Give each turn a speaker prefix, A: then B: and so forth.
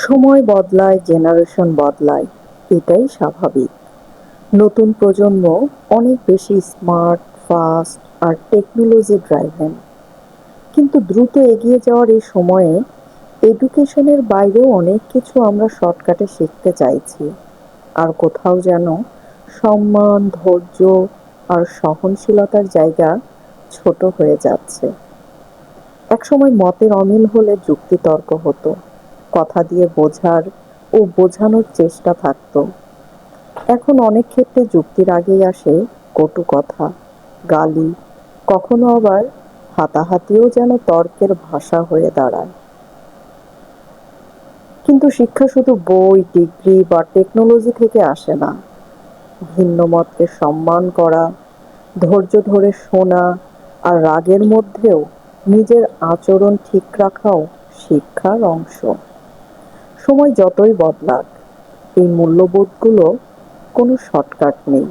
A: সময় বদলায়, জেনারেশন বদলায়, এটাই স্বাভাবিক। নতুন প্রজন্ম অনেক বেশি স্মার্ট, ফাস্ট আর টেকনোলজি ড্রাইভেন। কিন্তু দ্রুত এগিয়ে যাওয়ার এই সময়ে এডুকেশনের বাইরেও অনেক কিছু আমরা শর্টকাটে শিখতে চাইছি। আর কোথাও যেন সম্মান, ধৈর্য আর সহনশীলতার জায়গা ছোট হয়ে যাচ্ছে। একসময় মতের অমিল হলে যুক্তিতর্ক হতো, কথা দিয়ে বোঝার ও বোঝানোর চেষ্টা থাকতো। এখন অনেক ক্ষেত্রে যুক্তির আগেই আসে কটু কথা, গালি, কখনো আবার হাতাহাতিও যেন তর্কের ভাষা হয়ে দাঁড়ায়। কিন্তু শিক্ষা শুধু বই, ডিগ্রি বা টেকনোলজি থেকে আসে না। ভিন্ন মতকে সম্মান করা, ধৈর্য ধরে শোনা আর রাগের মধ্যেও নিজের আচরণ ঠিক রাখাও শিক্ষার অংশ। সময় যতই বদলাক, এই মূল্যবোধগুলো কোনো শর্টকাট নেই।